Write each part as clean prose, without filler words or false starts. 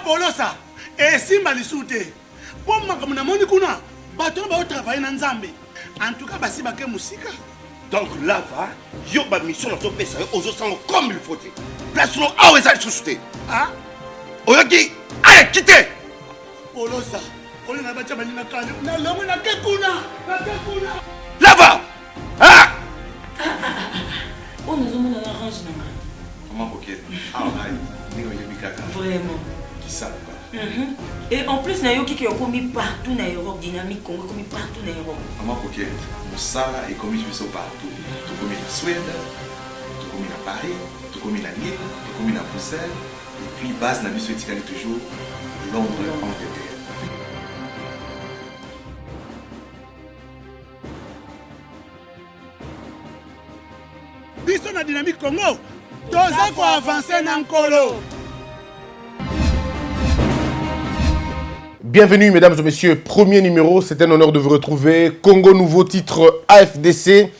Polosa, et Simba Lissoute. Pour moi, comme on a kuna, bateau va travailler dans Zambé. En tout cas, basi baké musika. Donc là, va, yo ba mission dans ton pays, aux autres comme il faut. Place nous à où est-ce société. Ah? Oyaki, allez, quittez. Polosa, on est là-bas, on est là, Là-bas. Ah! On nous a mis dans la range. Comment ok? Ah, vraiment. Qui ça? Et en plus, il y a qui ont commis partout dans l'Europe, dynamique, Congo, commis partout dans l'Europe. Comment ok? Moussala est commis partout. Tout commis en Suède, tout commis à Paris, tout commis à Lille, tout commis à Bruxelles. Et puis, base n'a vu toujours Londres, Angleterre. Biso na dynamique Congo, toza ko avancer na nkolo. Bienvenue mesdames et messieurs, premier numéro, c'est un honneur de vous retrouver. Congo, nouveau titre AFDC.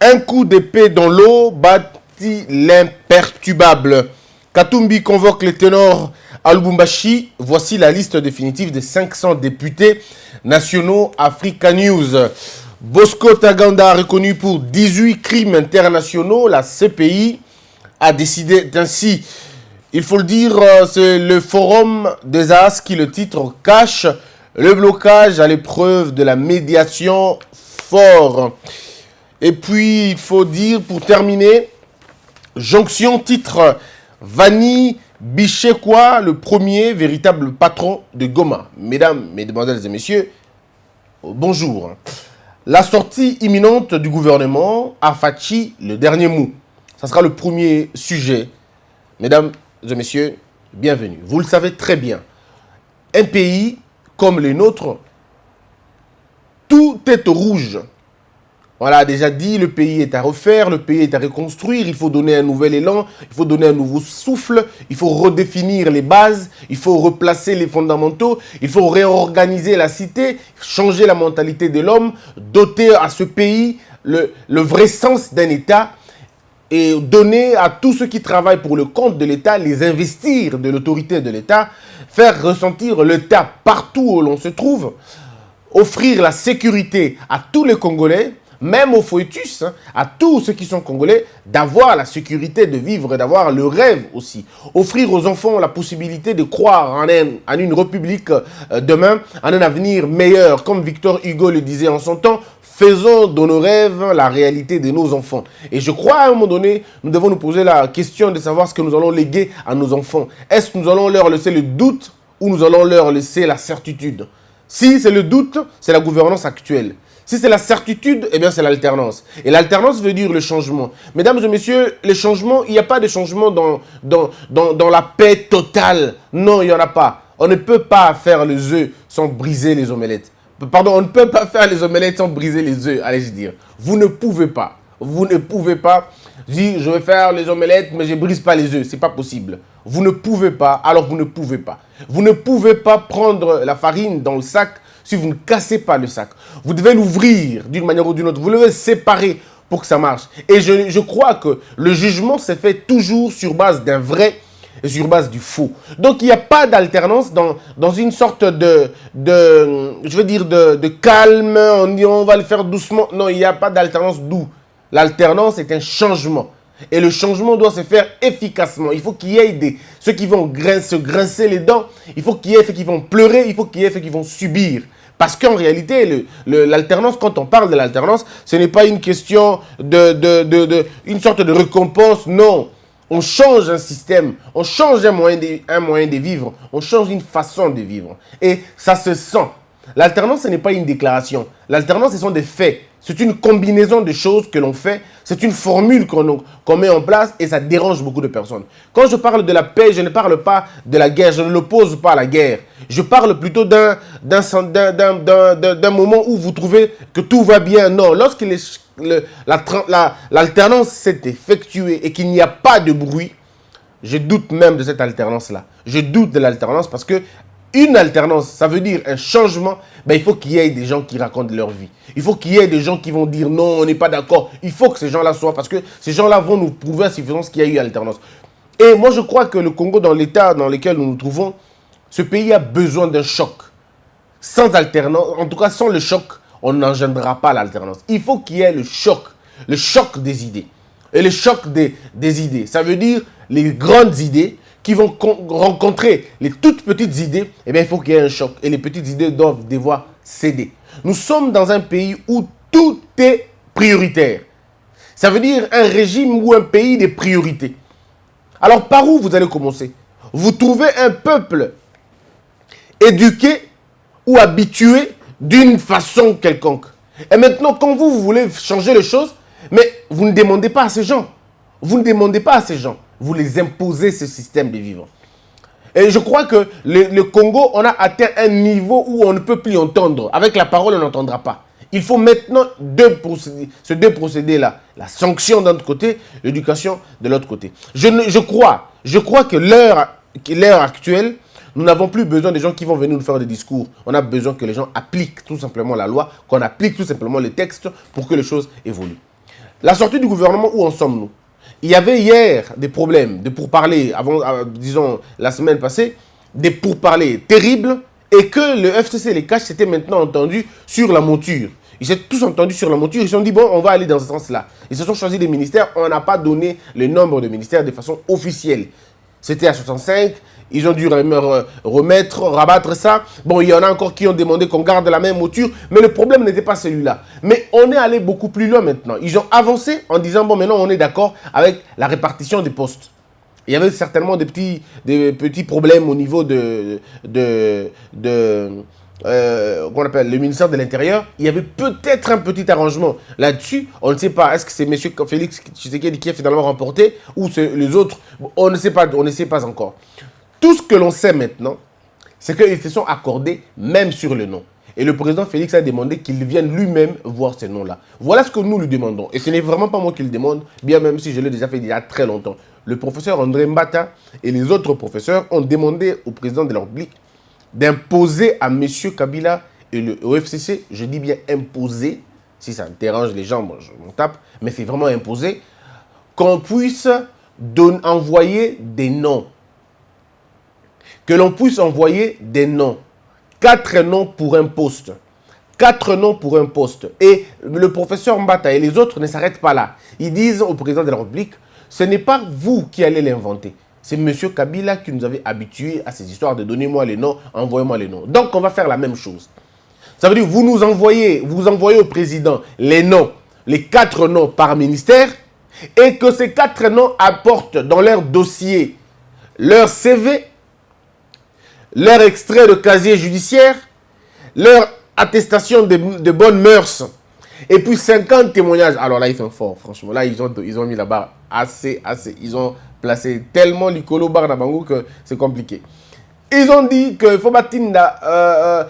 Un coup d'épée dans l'eau bâtit l'imperturbable. Katumbi convoque les ténors à Lubumbashi. Voici la liste définitive des 500 députés nationaux Africa News. Bosco Taganda, reconnu pour 18 crimes internationaux, la CPI a décidé ainsi. Il faut le dire, c'est le forum des As qui le titre cache le blocage à l'épreuve de la médiation fort. Et puis, il faut dire, pour terminer, jonction titre Vani Bichekwa, le premier véritable patron de Goma. Mesdames, mesdemoiselles et messieurs, bonjour. La sortie imminente du gouvernement a Fachi le dernier mot. Ça sera le premier sujet. Mesdames et messieurs, bienvenue. Vous le savez très bien. Un pays comme le nôtre, tout est au rouge. Voilà, déjà dit, le pays est à refaire, le pays est à reconstruire, il faut donner un nouvel élan, il faut donner un nouveau souffle, il faut redéfinir les bases, il faut replacer les fondamentaux, il faut réorganiser la cité, changer la mentalité de l'homme, doter à ce pays le vrai sens d'un État et donner à tous ceux qui travaillent pour le compte de l'État, les investir de l'autorité de l'État, faire ressentir l'État partout où l'on se trouve, offrir la sécurité à tous les Congolais, même aux foetus, à tous ceux qui sont congolais, d'avoir la sécurité de vivre, d'avoir le rêve aussi. Offrir aux enfants la possibilité de croire en une république demain, en un avenir meilleur. Comme Victor Hugo le disait en son temps, faisons de nos rêves la réalité de nos enfants. Et je crois à un moment donné, nous devons nous poser la question de savoir ce que nous allons léguer à nos enfants. Est-ce que nous allons leur laisser le doute ou nous allons leur laisser la certitude? Si c'est le doute, c'est la gouvernance actuelle. Si c'est la certitude, eh bien c'est l'alternance. Et l'alternance veut dire le changement. Mesdames et messieurs, le changement, il n'y a pas de changement dans la paix totale. Non, il n'y en a pas. On ne peut pas faire les œufs sans briser les omelettes. Pardon, on ne peut pas faire les omelettes sans briser les œufs, allez-je dire. Vous ne pouvez pas. Vous ne pouvez pas dire je vais faire les omelettes mais je ne brise pas les œufs. Ce n'est pas possible. Vous ne pouvez pas, alors vous ne pouvez pas. Vous ne pouvez pas prendre la farine dans le sac si vous ne cassez pas le sac. Vous devez l'ouvrir d'une manière ou d'une autre. Vous devez le séparer pour que ça marche. Et je crois que le jugement s'est fait toujours sur base d'un vrai et sur base du faux. Donc il n'y a pas d'alternance dans une sorte de calme. On dit on va le faire doucement. Non, il n'y a pas d'alternance doux. L'alternance est un changement. Et le changement doit se faire efficacement. Il faut qu'il y ait ceux qui vont se grincer les dents. Il faut qu'il y ait ceux qui vont pleurer. Il faut qu'il y ait ceux qui vont subir. Parce qu'en réalité, l'alternance, quand on parle de l'alternance, ce n'est pas une question une sorte de récompense. Non. On change un système. On change un moyen de vivre. On change une façon de vivre. Et ça se sent. L'alternance, ce n'est pas une déclaration. L'alternance, ce sont des faits. C'est une combinaison de choses que l'on fait. C'est une formule qu'on met en place et ça dérange beaucoup de personnes. Quand je parle de la paix, je ne parle pas de la guerre. Je ne l'oppose pas à la guerre. Je parle plutôt d'un moment où vous trouvez que tout va bien. Non, lorsque l'alternance s'est effectuée et qu'il n'y a pas de bruit, je doute même de cette alternance-là. Je doute de l'alternance parce que une alternance, ça veut dire un changement. Ben, il faut qu'il y ait des gens qui racontent leur vie. Il faut qu'il y ait des gens qui vont dire non, on n'est pas d'accord. Il faut que ces gens-là soient, parce que ces gens-là vont nous prouver à suffisance qu'il y a eu alternance. Et moi, je crois que le Congo, dans l'état dans lequel nous nous trouvons, Ce pays a besoin d'un choc. Sans alternance, en tout cas sans le choc, on n'engendrera pas l'alternance. Il faut qu'il y ait le choc des idées. Et le choc des idées, ça veut dire les grandes idées qui vont rencontrer les toutes petites idées. Eh bien, il faut qu'il y ait un choc. Et les petites idées doivent devoir céder. Nous sommes dans un pays où tout est prioritaire. Ça veut dire un régime ou un pays des priorités. Alors, par où vous allez commencer? Vous trouvez un peuple éduqué ou habitué d'une façon quelconque. Et maintenant, quand vous voulez changer les choses, mais vous ne demandez pas à ces gens. Vous ne demandez pas à ces gens. Vous les imposez ce système de vivre. Et je crois que le Congo, on a atteint un niveau où on ne peut plus entendre. Avec la parole, on n'entendra pas. Il faut maintenant ces deux procédés-là. La sanction d'un côté, l'éducation de l'autre côté. Je crois que l'heure actuelle, nous n'avons plus besoin des gens qui vont venir nous faire des discours. On a besoin que les gens appliquent tout simplement la loi, qu'on applique tout simplement les textes pour que les choses évoluent. La sortie du gouvernement, où en sommes-nous? Il y avait hier des problèmes de pourparlers, disons la semaine passée, des pourparlers terribles, et que le FCC et les caches s'étaient maintenant entendus sur la monture. Ils s'étaient tous entendus sur la monture, ils se sont dit, bon, on va aller dans ce sens-là. Ils se sont choisis des ministères, on n'a pas donné le nombre de ministères de façon officielle. C'était à 65, ils ont dû rabattre ça. Bon, il y en a encore qui ont demandé qu'on garde la même monture, mais le problème n'était pas celui-là. Mais on est allé beaucoup plus loin maintenant. Ils ont avancé en disant, bon, maintenant on est d'accord avec la répartition des postes. Il y avait certainement des petits problèmes au niveau qu'on appelle le ministère de l'Intérieur. Il y avait peut-être un petit arrangement là-dessus. On ne sait pas. Est-ce que c'est M. Félix Tshisekedi qui a finalement remporté ou c'est les autres? On ne sait pas encore. Tout ce que l'on sait maintenant, c'est qu'ils se sont accordés même sur le nom. Et le président Félix a demandé qu'il vienne lui-même voir ces noms-là. Voilà ce que nous lui demandons. Et ce n'est vraiment pas moi qui le demande, bien même si je l'ai déjà fait il y a très longtemps. Le professeur André Mbata et les autres professeurs ont demandé au président de la République d'imposer à M. Kabila et au FCC, je dis bien imposer, si ça dérange les gens, moi je m'en tape, mais c'est vraiment imposer, qu'on puisse envoyer des noms. Que l'on puisse envoyer des noms. 4 noms pour un poste. 4 noms pour un poste. Et le professeur Mbata et les autres ne s'arrêtent pas là. Ils disent au président de la République, ce n'est pas vous qui allez l'inventer. C'est M. Kabila qui nous avait habitués à ces histoires de donnez-moi les noms, envoyez-moi les noms. Donc on va faire la même chose. Ça veut dire vous envoyez au président les noms, les 4 noms par ministère, et que ces 4 noms apportent dans leur dossier leur CV, leur extrait de casier judiciaire, leur attestation de bonnes mœurs, et puis 50 témoignages. Alors là, ils sont forts, franchement. Là, ils ont mis la barre assez. Ils ont placé tellement l'icolo barre d'Abango que c'est compliqué. Ils ont dit qu'il faut bâtir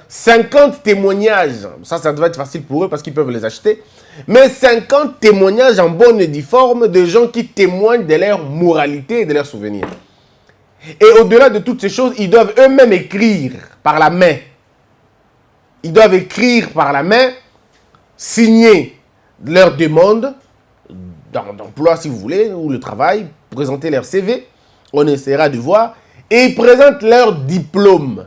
50 témoignages. Ça devrait être facile pour eux parce qu'ils peuvent les acheter. Mais 50 témoignages en bonne et due forme de gens qui témoignent de leur moralité et de leurs souvenirs. Et au-delà de toutes ces choses, ils doivent eux-mêmes écrire par la main. Ils doivent écrire par la main, signer leur demande d'emploi si vous voulez, ou le travail, présenter leur CV, on essaiera de voir, et ils présentent leur diplôme.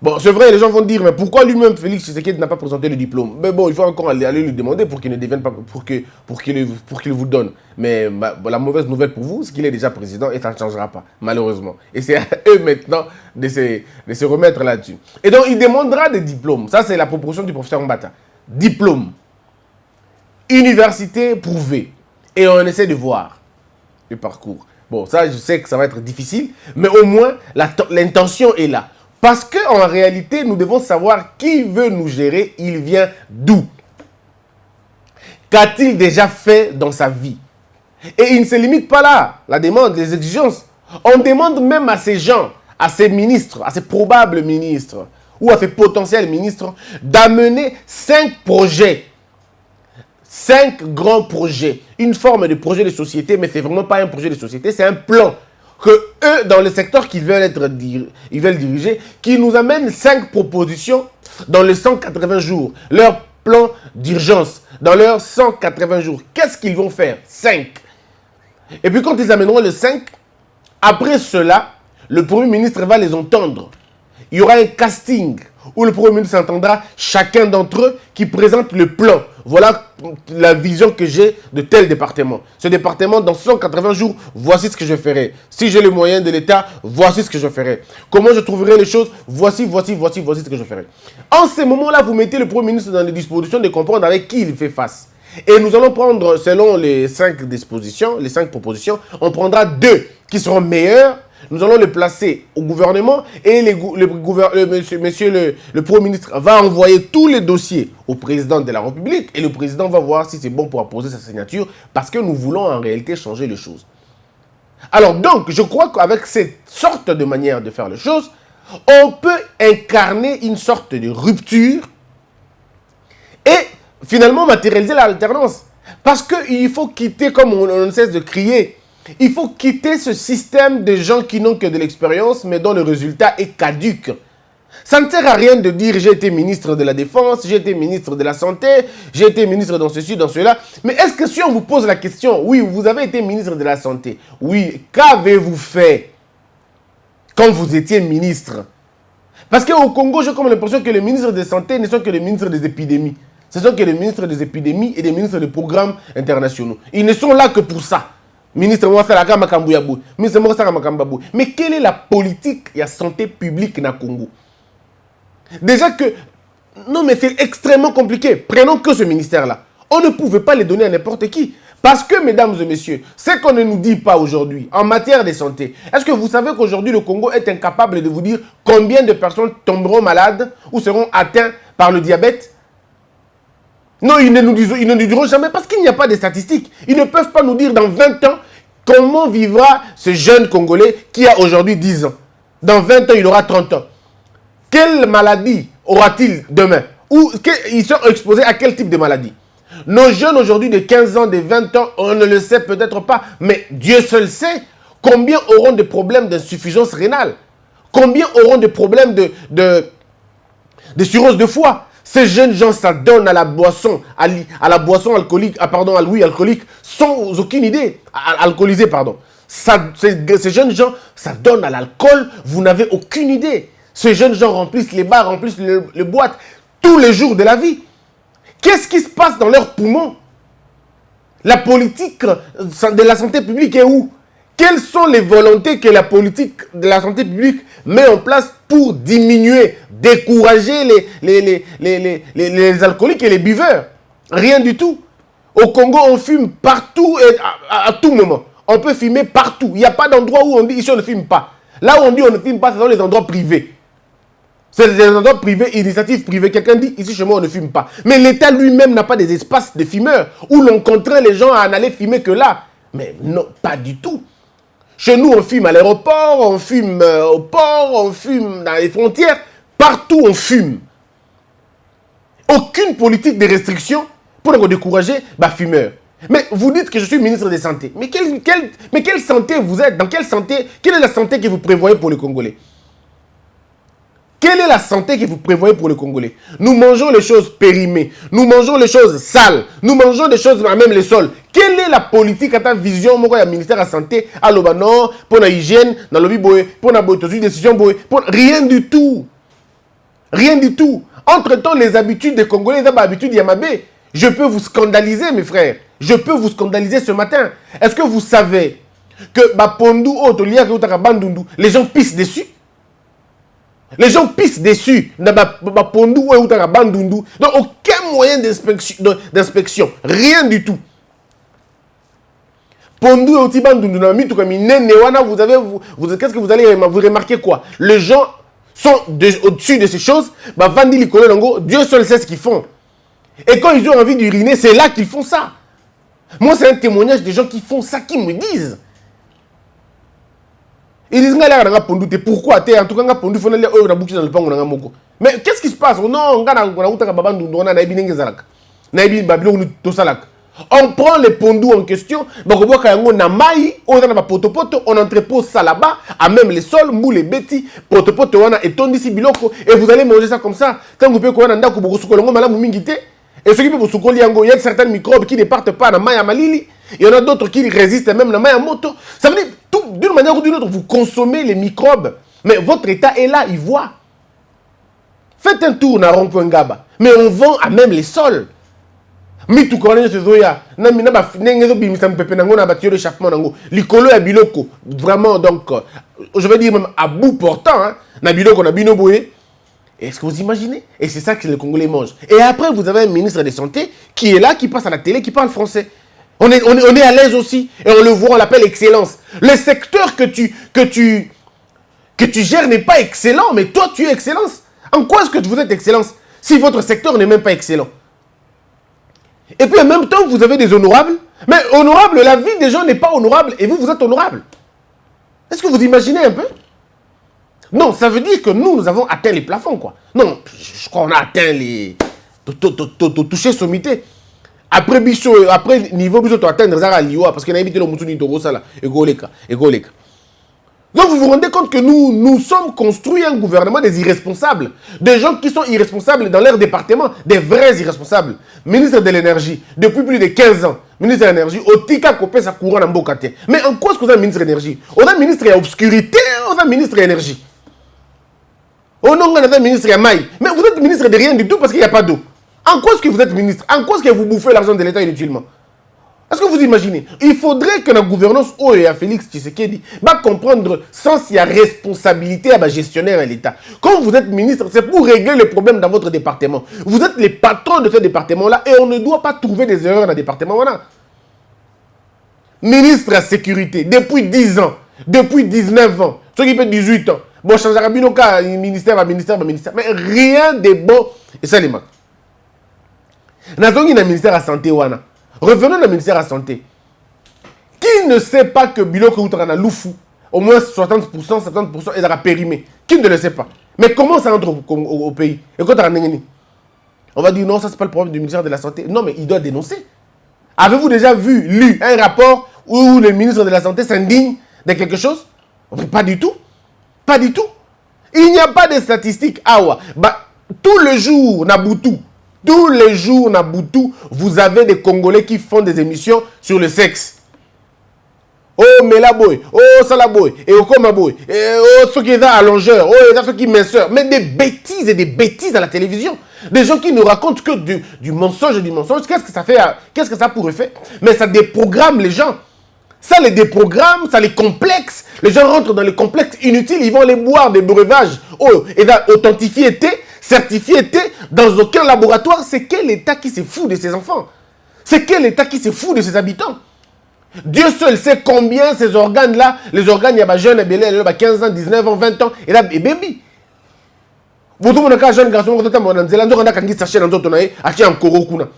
Bon, c'est vrai, les gens vont dire, mais pourquoi lui-même, Félix Tshisekedi, n'a pas présenté le diplôme? Mais bon, il faut encore aller lui demander pour qu'il ne devienne pas, pour qu'il vous donne. Mais la mauvaise nouvelle pour vous, c'est qu'il est déjà président et ça ne changera pas, malheureusement. Et c'est à eux maintenant de se remettre là-dessus. Et donc, il demandera des diplômes. Ça, c'est la proposition du professeur Mbata. Diplôme. Université prouvée. Et on essaie de voir le parcours. Bon, ça, je sais que ça va être difficile, mais au moins, l'intention est là. Parce qu'en réalité, nous devons savoir qui veut nous gérer, il vient d'où. Qu'a-t-il déjà fait dans sa vie? Et il ne se limite pas là, la demande, les exigences. On demande même à ces gens, à ces ministres, à ces probables ministres, ou à ces potentiels ministres, d'amener 5 projets. 5 grands projets. Une forme de projet de société, mais ce n'est vraiment pas un projet de société, c'est un plan. Que eux, dans le secteur qu'ils veulent diriger, qui nous amènent 5 propositions dans les 180 jours. Leur plan d'urgence, dans leurs 180 jours. Qu'est-ce qu'ils vont faire? 5. Et puis quand ils amèneront les 5, après cela, le Premier ministre va les entendre. il y aura un casting où le Premier ministre entendra chacun d'entre eux qui présente le plan. Voilà la vision que j'ai de tel département. Ce département, dans 180 jours, voici ce que je ferai. Si j'ai les moyens de l'État, voici ce que je ferai. Comment je trouverai les choses, voici ce que je ferai. En ces moments-là, vous mettez le Premier ministre dans les dispositions de comprendre avec qui il fait face. Et nous allons prendre, selon les 5 dispositions, les 5 propositions, on prendra 2 qui seront meilleures. Nous allons les placer au gouvernement et le Premier ministre va envoyer tous les dossiers au président de la République et le président va voir si c'est bon pour apposer sa signature parce que nous voulons en réalité changer les choses. Alors donc, je crois qu'avec cette sorte de manière de faire les choses, on peut incarner une sorte de rupture et finalement matérialiser l'alternance. Parce qu'il faut quitter, comme on ne cesse de crier, il faut quitter ce système de gens qui n'ont que de l'expérience, mais dont le résultat est caduque. Ça ne sert à rien de dire j'ai été ministre de la Défense, j'ai été ministre de la Santé, j'ai été ministre dans ceci, dans cela. Mais est-ce que si on vous pose la question, oui, vous avez été ministre de la Santé, oui, qu'avez-vous fait quand vous étiez ministre? Parce qu'au Congo, j'ai comme l'impression que les ministres de la Santé ne sont que les ministres des épidémies. Ce sont que les ministres des épidémies et des ministres des programmes internationaux. Ils ne sont là que pour ça. Ministre Mouassalaka Makambouyabou, ministre Mouassalaka Makambabou. Mais quelle est la politique de la santé publique dans le Congo? Déjà que, non mais c'est extrêmement compliqué. Prenons que ce ministère-là. On ne pouvait pas les donner à n'importe qui. Parce que, mesdames et messieurs, ce qu'on ne nous dit pas aujourd'hui en matière de santé, est-ce que vous savez qu'aujourd'hui le Congo est incapable de vous dire combien de personnes tomberont malades ou seront atteints par le diabète? Non, ils ne nous diront jamais parce qu'il n'y a pas de statistiques. Ils ne peuvent pas nous dire dans 20 ans comment vivra ce jeune Congolais qui a aujourd'hui 10 ans. Dans 20 ans, il aura 30 ans. Quelle maladie aura-t-il demain? Ou ils sont exposés à quel type de maladie? Nos jeunes aujourd'hui de 15 ans, de 20 ans, on ne le sait peut-être pas, mais Dieu seul sait combien auront des problèmes d'insuffisance rénale. Combien auront des problèmes de cirrhose de foie. Ces jeunes gens s'adonnent à la boisson, à la boisson alcoolique, à l'ouïe alcoolique, sans aucune idée, alcoolisée, pardon. Ces jeunes gens s'adonnent à l'alcool, vous n'avez aucune idée. Ces jeunes gens remplissent les bars, remplissent les boîtes, tous les jours de la vie. Qu'est-ce qui se passe dans leurs poumons? La politique de la santé publique est où? Quelles sont les volontés que la politique de la santé publique met en place pour diminuer, décourager les alcooliques et les buveurs? Rien du tout. Au Congo, on fume partout et à tout moment. On peut fumer partout. Il n'y a pas d'endroit où on dit ici on ne fume pas. Là où on dit on ne fume pas, c'est dans les endroits privés. C'est des endroits privés, initiatives privées. Quelqu'un dit ici chez moi on ne fume pas. Mais l'État lui-même n'a pas des espaces de fumeurs où l'on contraint les gens à n'aller fumer que là. Mais non, pas du tout. Chez nous, on fume à l'aéroport, on fume au port, on fume dans les frontières. Partout, on fume. Aucune politique de restriction pour nous décourager les fumeurs. Mais vous dites que je suis ministre de Santé. Mais quelle santé vous êtes? Dans quelle santé? Quelle est la santé que vous prévoyez pour les Congolais? Quelle est la santé que vous prévoyez pour les Congolais? Nous mangeons les choses périmées. Nous mangeons les choses sales. Nous mangeons des choses, même les sols. Quelle est la politique à ta vision, mon ministère de la Santé, à l'Obano, pour la hygiène, dans le biboé, pour la décision, rien du tout. Rien du tout. Entre-temps, les habitudes des Congolais, les habitudes Yamabé. Je peux vous scandaliser, mes frères. Je peux vous scandaliser ce matin. Est-ce que vous savez que les gens pissent dessus? Les gens pissent dessus. Donc, aucun moyen d'inspection. Rien du tout. Qu'est-ce que vous allez vous remarquer quoi? Les gens sont au-dessus de ces choses. Dieu seul sait ce qu'ils font. Et quand ils ont envie d'uriner, c'est là qu'ils font ça. Moi, c'est un témoignage des gens qui font ça, qui me disent. Ils disent pourquoi? En tout cas, mais qu'est-ce qui se passe? On prend les pondous en question, on entrepose ça là-bas, à même les sols, mou les bêtis, et vous allez manger ça comme ça. Quand vous pouvez et ceux qui peuvent vous il y a certains microbes qui ne partent pas dans la malili. Il y en a d'autres qui résistent même dans la moto. Ça veut dire, d'une manière ou d'une autre, vous consommez les microbes. Mais votre état est là, il voit. Faites un tour na rond-point Ngaba. Mais on vend à même les sols. Mitu kone se zoya. Na mina ba nenge zo bimisa mpepe nango na batio d'échappement nango. Likolo ya biloko. Vraiment donc je vais dire même à bout portant hein. Na biloko na bino boye. Est-ce que vous imaginez? Et c'est ça que les Congolais mangent. Et après vous avez un ministre de Santé qui est là, qui passe à la télé, qui parle français. On est à l'aise aussi. Et on le voit, on l'appelle excellence. Le secteur que tu gères n'est pas excellent, mais toi tu es excellence. En quoi est-ce que vous êtes excellence si votre secteur n'est même pas excellent? Et puis en même temps, vous avez des honorables. Mais honorable, la vie des gens n'est pas honorable. Et vous, vous êtes honorable. Est-ce que vous imaginez un peu? Non, ça veut dire que nous avons atteint les plafonds, quoi. Non, je crois qu'on a atteint les... toucher sommité. Après niveau biso to atteindre ça à Liwa parce que na évité le mutu to sala egoleka. Donc vous vous rendez compte que nous sommes construits un gouvernement des irresponsables, des gens qui sont irresponsables dans leur département, des vrais irresponsables. Ministre de l'énergie depuis plus de 15 ans, ministre de l'énergie au tika kopé sa courant en Mbokate. Mais en quoi est-ce que vous êtes ministre de l'énergie? On a ministre de l'obscurité, on a ministre de l'énergie. On a ministre de maille. Mais vous êtes ministre de rien du tout parce qu'il n'y a pas d'eau. En quoi est-ce que vous êtes ministre? En quoi est-ce que vous bouffez l'argent de l'État inutilement? Est-ce que vous imaginez? Il faudrait que la gouvernance et à Félix Tshisekedi va comprendre sans il y a responsabilité à la gestionnaire à l'État. Quand vous êtes ministre, c'est pour régler les problèmes dans votre département. Vous êtes les patrons de ce département-là et on ne doit pas trouver des erreurs dans le département. Voilà. Ministre de la Sécurité, depuis 10 ans, depuis 19 ans, ceux qui fait 18 ans, bon, changera bien au cas, ministère, mais rien de bon. Et ça, les mains. Nous avons un ministère à santé. Revenons au ministère à santé. Qui ne sait pas que Biloko Outrana Loufou, au moins 60%, 70% est à périmé? Qui ne le sait pas? Mais comment ça entre au pays? Et quand on va dire non, ça c'est pas le problème du ministère de la Santé. Non, mais il doit dénoncer. Avez-vous déjà lu un rapport où le ministre de la Santé s'indigne de quelque chose? Pas du tout. Pas du tout. Il n'y a pas de statistiques. Tout le jour, Naboutou. Tous les jours, Naboutou, vous avez des Congolais qui font des émissions sur le sexe. Oh, Melaboy, oh, Salaboy, et oh, Komaboy, et oh, ceux qui sont allongeurs, oh, ceux qui minceurs. Mais des bêtises et des bêtises à la télévision. Des gens qui ne racontent que du mensonge et du mensonge. Qu'est-ce que ça fait? Qu'est-ce que ça pourrait faire? Mais ça déprogramme les gens. Ça les déprogramme, ça les complexe. Les gens rentrent dans les complexes inutiles, ils vont aller boire des breuvages authentifiés, certifié dans aucun laboratoire. C'est quel État qui se fout de ses enfants? C'est quel État qui se fout de ses habitants? Dieu seul sait combien ces organes-là, les organes, il y a des jeunes, il y a 15 ans, 19 ans, 20 ans, et là, et baby. Vous avez un jeune garçon, vous avez un sachet dans votre nez, acheté en Korokuna.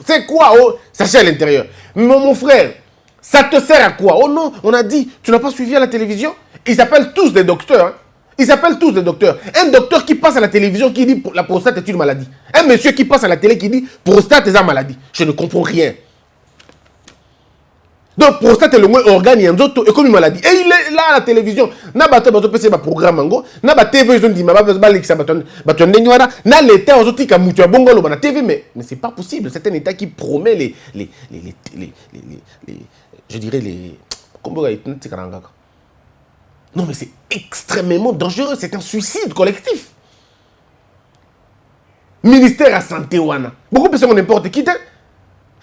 C'est quoi, oh, sachet à l'intérieur? Mon frère, ça te sert à quoi? Oh non, on a dit, tu n'as pas suivi à la télévision? Ils s'appellent tous des docteurs, hein. Ils s'appellent tous des docteurs. Un docteur qui passe à la télévision qui dit la prostate est une maladie. Un monsieur qui passe à la télé qui dit prostate est une maladie. Je ne comprends rien. Donc prostate est le moins organe et comme une maladie. Et il est là à la télévision. Na bato pese ba programme ngo, na ba TV ils ont dit ma ba l'exa baton ndengi wana, na l'état ozoti ka mutu ya bongo lo na TV mais c'est pas possible. C'est un état qui promet les je dirais les combo ya tsikaranga. Non, mais c'est extrêmement dangereux. C'est un suicide collectif. Ministère à santé wana. Beaucoup de personnes n'importe qui.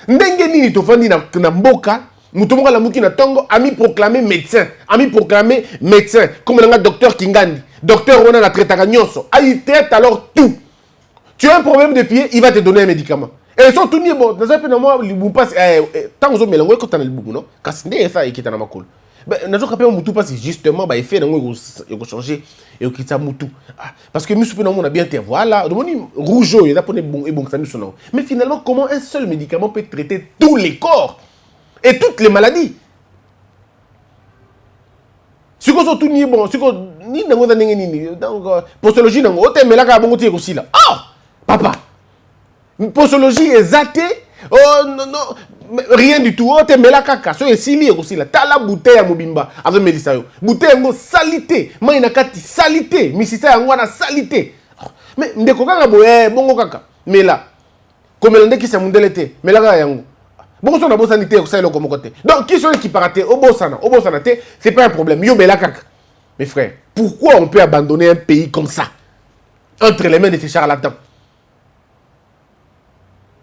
Ndenge nini tofandi na mboka, mutomoka la muki na tongo, ami proclamé médecin. Ami proclamé médecin. Comme le docteur Kingandi. Docteur wana na traitaka nyonso. Il traite alors tout. Tu as un problème de pied, il va te donner un médicament. Et ils sont tous mis bon. Dans un peu normal, ils passent. Tant que vous mélange quand on a le bout, non? Parce que c'est ça qui est dans ma coule. Nous avons fait justement il fait changer et parce que nous on a bien été voilà rouge et bon mais finalement comment un seul médicament peut traiter tous les corps et toutes les maladies? Si vous avez tout ni bon si vous ni donc postologie non ote melaka bongo ti aussi là papa postologie est athée. Oh non non, rien du tout. Oh te mela kaka, so esili aussi là. Ta la bouteille à mobimba avec Melissa yo. Bouteille ngo salité, maina kati salité, misisa yango na salité. Mais ndeko kaka boye bongo kaka. Mela. Comme l'on dit qui c'est mundelete, mela kaka yango. Bongo so na bo sanité ko ça comme côté. Donc qui sont qui paraté au bo sana te, c'est pas un problème. Yo mela kaka. Mes frères, Pourquoi on peut abandonner un pays comme ça entre les mains de ces charlatans?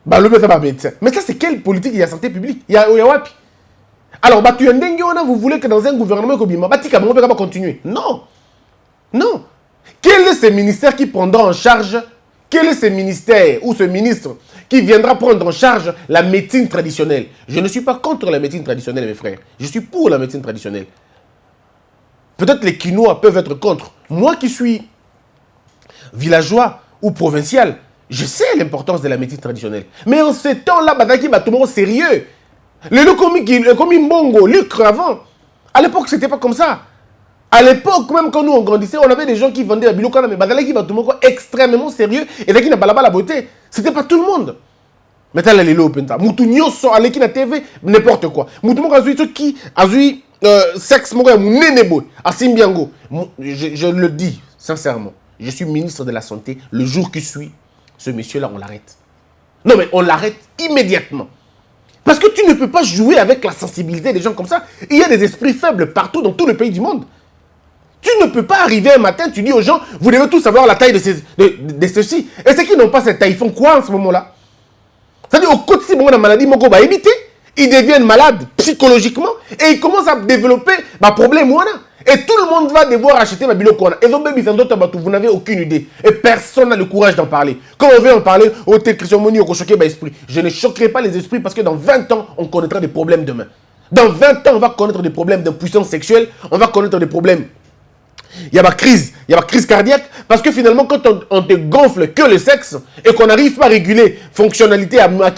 Mais ça, c'est quelle politique? Il y a santé publique. Il y a Wapi. Alors, vous voulez que dans un gouvernement, on va continuer. Non. Non. Quel est ce ministère qui prendra en charge, quel est ce ministère ou ce ministre qui viendra prendre en charge la médecine traditionnelle? Je ne suis pas contre la médecine traditionnelle, mes frères. Je suis pour la médecine traditionnelle. Peut-être les Quinois peuvent être contre. Moi qui suis villageois ou provincial, je sais l'importance de la médecine traditionnelle. Mais en ce temps-là, Badaki Batomo sérieux. Le commis Mbongo, Lucre avant. À l'époque, c'était pas comme ça. À l'époque, même quand nous on grandissait, on avait des gens qui vendaient la bilokana, mais Badaki Batomo extrêmement sérieux et qui n'a pas la beauté. C'était pas tout le monde. Maintenant, les lots penta. Moutounio sont allés qui na TV, n'importe quoi. Moutounio a ceux qui a eu sexe, mon nénébo, à Simbiango. Je le dis sincèrement. Je suis ministre de la Santé. Le jour qui suit, ce monsieur-là, on l'arrête. Non, mais on l'arrête immédiatement. Parce que tu ne peux pas jouer avec la sensibilité des gens comme ça. Il y a des esprits faibles partout dans tous les pays du monde. Tu ne peux pas arriver un matin, tu dis aux gens, vous devez tous savoir la taille de ceux-ci. Et ceux qui n'ont pas cette taille, ils font quoi en ce moment-là? C'est-à-dire, au quotidien, la maladie, va éviter. Ils deviennent malades psychologiquement et ils commencent à développer des problèmes. Et tout le monde va devoir acheter ma bilo. Et donc, vous n'avez aucune idée. Et personne n'a le courage d'en parler. Quand on veut en parler, je ne choquerai pas les esprits parce que dans 20 ans, on connaîtra des problèmes demain. Dans 20 ans, on va connaître des problèmes d'impuissance sexuelle. On va connaître des problèmes. Il y a ma crise cardiaque. Parce que finalement, quand on te gonfle que le sexe et qu'on n'arrive pas à réguler fonctionnalité à mais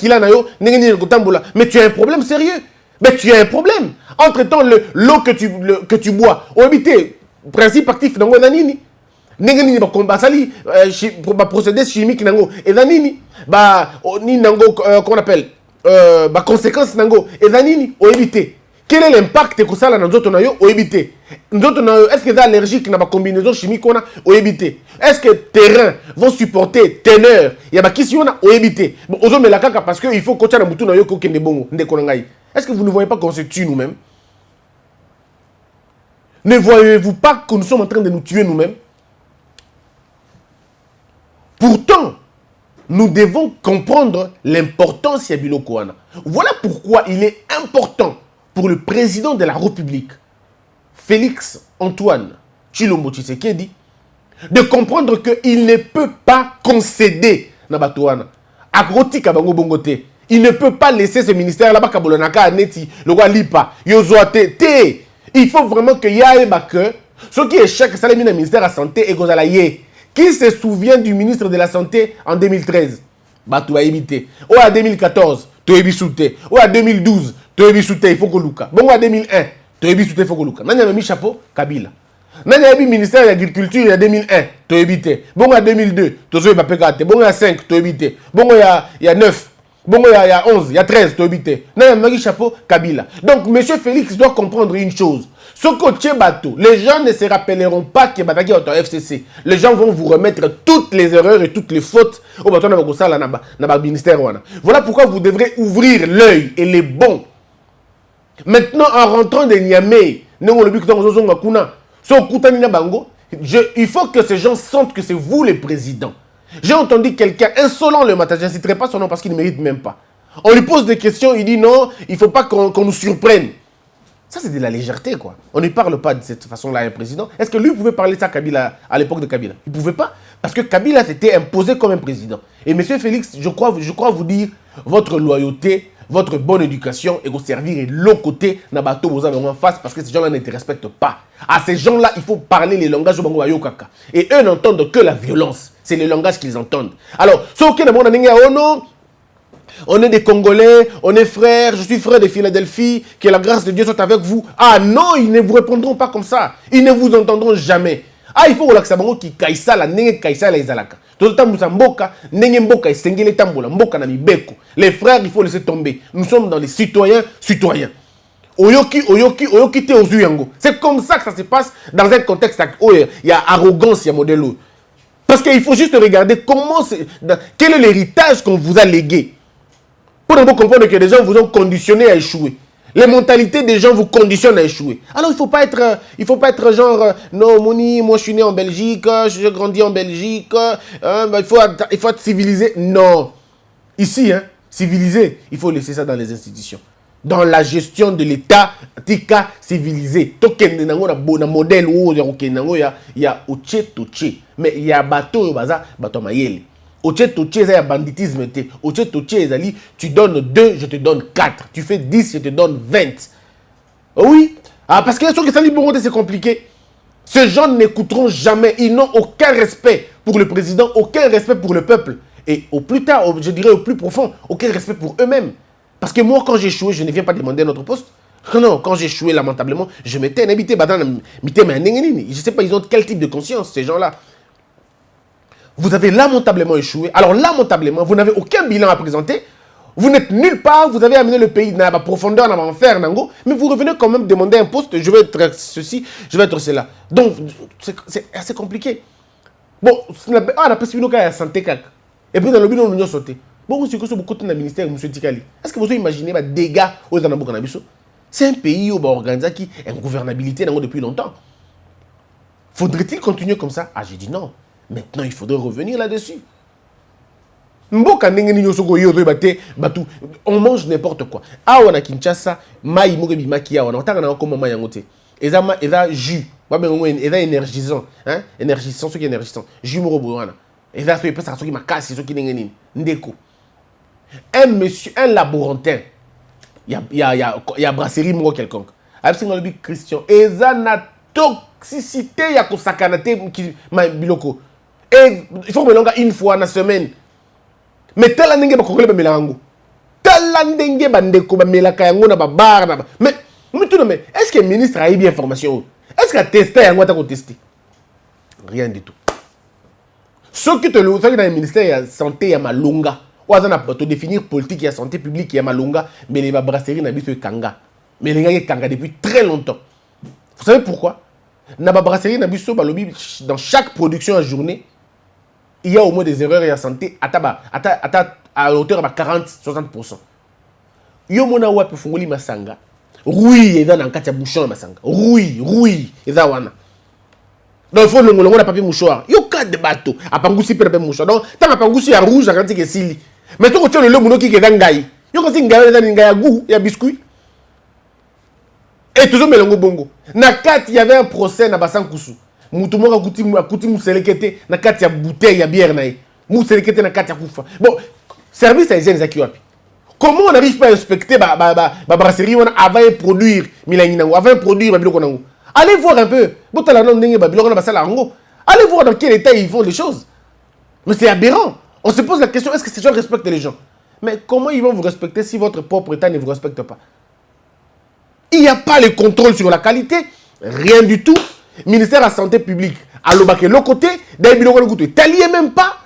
tu as un problème sérieux. Mais tu as un problème. Entre-temps, l'eau que tu bois, au éviter, principe actif, nango nanini. Nengenini ba kombasali procédé chimique nango et nanini. Ba ni nango qu'on appelle conséquences nango et nanini au éviter. Quel est l'impact que ça a dans notre nayo au éviter? Est-ce que les allergiques dans la combinaison chimique qu'on a au éviter? Est-ce que terrain vont supporter teneur? Il y a qui si on a au éviter. Bon, aux hommes la caca parce que il faut que tu aies un bouton nayo qui est bon. Est-ce que vous ne voyez pas qu'on se tue nous-mêmes? Ne voyez-vous pas que nous sommes en train de nous tuer nous-mêmes? Pourtant, nous devons comprendre l'importance de Biloko Wana. Voilà pourquoi il est important pour le président de la République, Félix Antoine Tshilombo Tshisekedi, de comprendre qu'il ne peut pas concéder na Batouana. Agrotika bango bongote. Il ne peut pas laisser ce ministère là-bas kabolonaka neti le roi lipa yozoate te. Il faut vraiment qu'il y ait que ceux qui échec ça les ministère de la santé et gozala yé. Qui se souvient du ministre de la santé en 2013? Batou a évité. Ou à 2014, tu es bisouté. Ou à 2012, tu es bisouté, il faut que Luka. Bon, à 2001, tu es bisouté, il faut que Luka. Nanya a mis chapeau, Kabila. Nanya a mis ministère de l'Agriculture en 2001, tu es évité. Bon, à 2002, tu es évité. Bon, à 5, tu es évité. Bon, il y a 9. Bon, il y a 11, il y a 13, tu es évité. Nanya a mis chapeau, Kabila. Donc, M. Félix doit comprendre une chose. Ce côté bateau, les gens ne se rappelleront pas que Bataki est au FCC. Les gens vont vous remettre toutes les erreurs et toutes les fautes au bateau dans le ministère. Voilà pourquoi vous devrez ouvrir l'œil et les bons. Maintenant, en rentrant de Niamey, il faut que ces gens sentent que c'est vous les présidents. J'ai entendu quelqu'un insolent le matin, je ne citerai pas son nom parce qu'il ne mérite même pas. On lui pose des questions, il dit non, il ne faut pas qu'on nous surprenne. Ça, c'est de la légèreté, quoi. On ne parle pas de cette façon-là à un président. Est-ce que lui pouvait parler de ça à Kabila, à l'époque de Kabila? Il ne pouvait pas. Parce que Kabila s'était imposé comme un président. Et M. Félix, je crois vous dire, votre loyauté, votre bonne éducation et vous servir et l'autre côté, Nabato, vous avez en face parce que ces gens-là ne te respectent pas. À ces gens-là, il faut parler les langages au Bango Ayokaka. Et eux n'entendent que la violence. C'est le langage qu'ils entendent. Alors, ce qui est oh non, on est des Congolais, on est frères, je suis frère de Philadelphie, que la grâce de Dieu soit avec vous. Ah non, ils ne vous répondront pas comme ça. Ils ne vous entendront jamais. Ah, il faut que l'Aksabango qui kaisa la nenge kaisa la izalaka. Tout le temps, nous sommes mboka, nenge mboka et sengele tambola, mboka na mibeko. Les frères, il faut laisser tomber. Nous sommes dans les citoyens. Oyoki te ozuyango. C'est comme ça que ça se passe dans un contexte où il y a arrogance, il y a modèle. Parce qu'il faut juste regarder quel est l'héritage qu'on vous a légué. Pour comprendre que les gens vous ont conditionné à échouer. Les mentalités des gens vous conditionnent à échouer. Alors il faut pas être genre non Moni, moi je suis né en Belgique, j'ai grandi en Belgique, il faut être civilisé. Non. Ici, civilisé, il faut laisser ça dans les institutions. Dans la gestion de l'État, tika civilisé. Token na modèle où il y a oche. Mais il y a bateau mayele. Oche toche, c'est un banditisme. Oche toche, tu donnes 2, je te donne 4. Tu fais 10, je te donne 20. Oui. Parce que c'est compliqué. Ces gens n'écouteront jamais. Ils n'ont aucun respect pour le président, aucun respect pour le peuple. Et au plus tard, je dirais au plus profond, aucun respect pour eux-mêmes. Parce que moi, quand j'ai échoué, je ne viens pas demander notre poste. Non, quand j'ai échoué lamentablement, je m'étais habité. Je ne sais pas, ils ont quel type de conscience, ces gens-là. Vous avez lamentablement échoué. Alors lamentablement, vous n'avez aucun bilan à présenter. Vous n'êtes nulle part. Vous avez amené le pays dans la profondeur, dans l'enfer, mais vous revenez quand même demander un poste. Je vais être ceci, je vais être cela. Donc, c'est assez compliqué. Bon, on a presque une la santé. Et puis dans le bilan, on a sauté. Bon, c'est que ce beaucoup de ministère, M. Tikali. Est-ce que vous imaginez les dégâts aux Anabou-Canabiso? C'est un pays où organisé qui a une gouvernabilité depuis longtemps. Faudrait-il continuer comme ça? Ah, j'ai dit non. Maintenant, il faudrait revenir là-dessus. On mange n'importe quoi. Ah, on a Kinshasa, maï morebi makia, on a tant comme maman yangote. Et ça jus, et ça énergisant, énergisant, ce qui est énergisant. Jus moroboana. Et ça c'est pas ça qui m'a cassé, ce qui n'est ndeko. Un monsieur, un laborantin, il y a brasserie moro quelconque. Avec ce qu'on dit Christian, et ça na toxicité, il y a ko sakanate qui ma biloko. Et il faut me longa une fois dans la semaine. Mais tel année ba kokole ba melango. Tel année ba ndeko ba melaka yango na ba bar na. Mais est-ce que le ministre a eu bien information? Est-ce qu'il a testé yango ta ko tester? Rien du tout. Ce qui te le dans le ministère de la santé ya malonga. Ou azana pour définir politique ya santé publique ya malonga, mais les brasseries na biso kanga. Mais les gars kanga depuis très longtemps. Vous savez pourquoi? Na ba brasserie na biso ba lobby dans chaque production en journée. Il y a au moins des erreurs en santé à hauteur de 40-60%. Yo mona wa pe fungoli masanga. Rui eza na nkati ya bouchon masanga. Rui eza wana. Donc il faut le ngolongo na papier mouchoir. Yo ka de bateau, apangusi pe mouchoir. Donc tant apangusi ya rouge akanti ke sili. Mais to ko tio le muno ki ke ngai. Yo ko si ngai eza ngai ya goût ya biscuit. Et toujours melongo bongo. Na kati il y avait un procès na Basankusu. Moutoumora akuti muselekete na kati ya bouteille ya bière na ye. Muselekete na kati ya kufa. Bon, service à hygiène zaki wapi. Comment on n'arrive pas à inspecter ba brasserie avant de produire milanginango, avant de produire biloko nango. Allez voir un peu. Botala non ndenge ba biloko na basala ngo. Allez voir dans quel état ils font les choses. Mais c'est aberrant. On se pose la question, est-ce que ces gens respectent les gens? Mais comment ils vont vous respecter si votre propre état ne vous respecte pas? Il n'y a pas le contrôle sur la qualité, rien du tout. Ministère de la Santé publique, à l'obake, l'autre côté, d'un biloko de goûter. T'as lié même pas.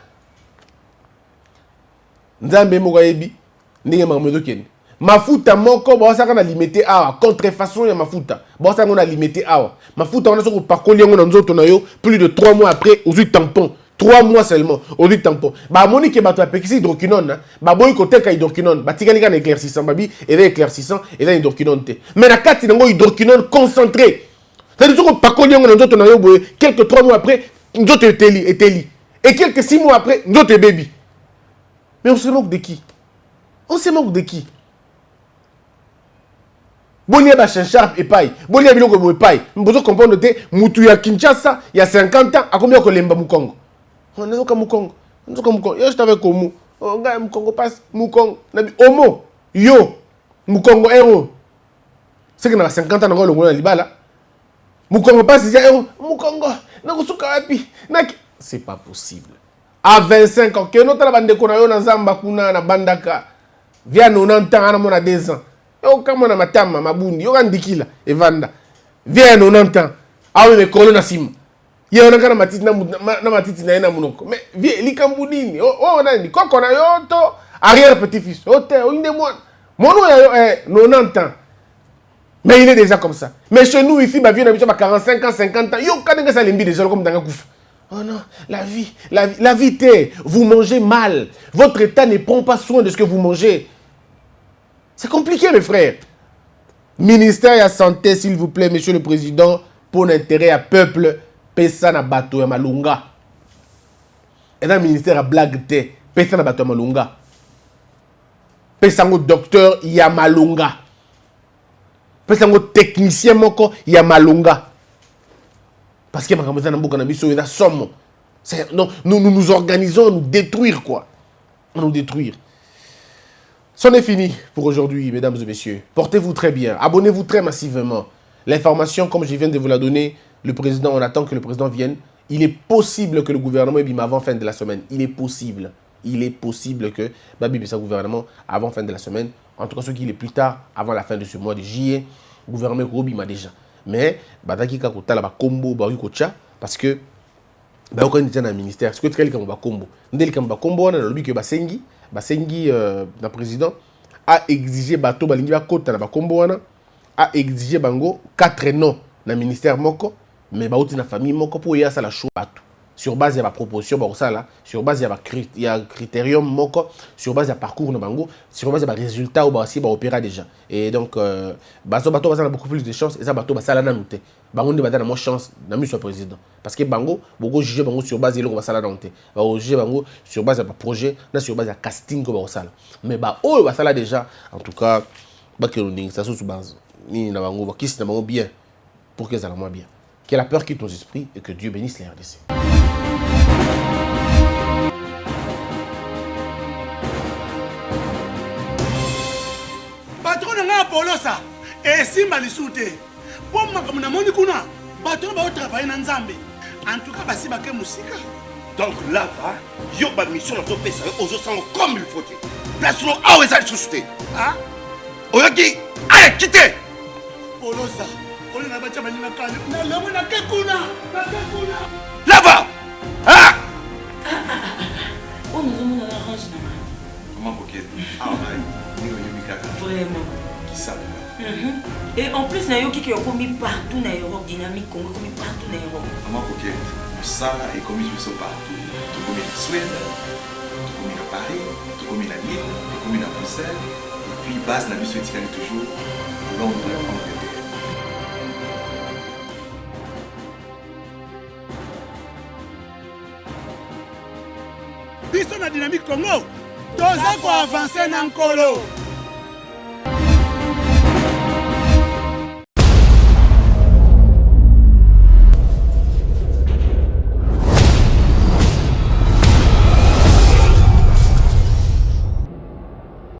Nzambe Mogayebi, n'est pas me mafuta moko, bon, ça on a limité à contrefaçon, il y a mafuta. Bon, ça on a limité à mafuta, on a sur par contre, on a plus de 3 mois après, aux tampons. 3 mois seulement, au lieu de tampon. Bah, Monique, bah, tu as péqué hydroquinone, bah, boy, côté hydroquinone, bah, tu as éclaircissant, babi, et là, éclaircissant, et là, hydroquinone. Mais la carte, il y a hydroquinone concentré. C'est-à-dire que par contre, on a quelques 3 mois après, nous autres étaient li. Et quelques 6 mois après, nous autres baby. Mais on se moque de qui? On se moque de qui? Bonia ba Sharp et paille. Bonia biloko paille. Nous devons comprendre que Mutuya Kinshasa, il y a 50 ans, à combien on lemba Mukongo? On est au Mukongo. On est au Mukongo. Yo, je t'avais comme on gagne Mukongo passe Mukongo. Nabi Omo. Yo. Mukongo héros. C'est que dans 50 ans, on a le monde libala. Mukongo passe héros. Mukongo. Nakusuka wapi. C'est pas possible. À 25 ans, que notre bande qu'on a eu dans Zamba kuna na bandaka. Via 90 ans, on a 2 ans. Yo kama na matama mabundi yo kandikila evanda vient 90 ans awe me kolo na sim yo na kana matiti na matiti na ena munoko mais vie likambudini oh nani koko na yo to arrière petit fils ote inde mono ya 90 ans mais il est déjà comme ça mais chez nous ici ba vie na biso ba 45 ans 50 ans yo kanenga ça lembi déjà comme dans kufa. Oh non, la vie t'est, vous mangez mal. Votre état ne prend pas soin de ce que vous mangez. C'est compliqué, mes frères. Ministère de la Santé, s'il vous plaît, Monsieur le Président, pour l'intérêt à peuple, pesa na bato ya malunga. Et dans le ministère à blague, pesa na bato ya malunga. Pesa ngo docteur ya malunga. Pesa ngo technicien moko ya malunga. Parce que makambo na mboka na biso eza somme. Non, nous nous organisons à nous détruire quoi. À nous détruire. C'en est fini pour aujourd'hui, mesdames et messieurs. Portez-vous très bien. Abonnez-vous très massivement. L'information, comme je viens de vous la donner, le président, on attend que le président vienne. Il est possible que le gouvernement ait avant fin de la semaine. Il est possible. Il est possible que Babi ait gouvernement avant fin de la semaine. En tout cas, ce qui est plus tard, avant la fin de ce mois de juillet, le gouvernement Robima déjà. Mais, Badaki Kakota, la combo, Bari Kocha, parce que, quand on est dans le ministère, c'est que très comme combo. Ndel comme combo, on a le lobby que Basengi, le président, a exigé bateau balingi ba kota na ba combo wana, a exigé bango 4 noms dans le ministère moko, mais ba outi na famille moko pour y a ça la chose bateau. Sur base de la proposition, sur base de la critérium moko, sur base de parcours na bango, sur base de résultats ou aussi opéra déjà. Et donc bateau a beaucoup plus de chance et ça bateau ça la namute. Bango ne bata na moins chance na monsieur président parce que bango beaucoup juger bango sur base de l'eau ça la namute. Ba juger bango sur base de projet, na sur base de casting ko ba ça. Mais ba oh ba ça là déjà en tout cas ba que nous ça sous base ni na bango qui c'est na bango bien pour que ça la moins bien. Que la peur quitte nos esprits et que Dieu bénisse les RDC. Patron nga Polosa et simba lisute. Pour makambo na moni kuna bato ba travailler na Nzambe. En tout cas basi ba ke musika. Donc là va yo ba mission na to pesa ozo sango comme il faut. Place no awe za susute. Ah? Oyoki, allez quittez. Polosa. On a battu na kale. Na lemo na ke kuna. Na ke kuna. Là va. Ah! Oh, nous avons la range na. Comment coquette? Ah, ni le Mikaka. Vraiment. Qui ça? Et en plus, na yo qui est commis partout na Europe, dynamique Congo commis partout na Europe. Comment coquette? Ça est commis partout. Tout comme en Suède, tout comme en Paris, tout comme en Lille, tout comme en Bruxelles. Et puis base na biso etikali toujours Londres, Angleterre. Biso na dynamique Congo. Toza ko avancer na nkolo.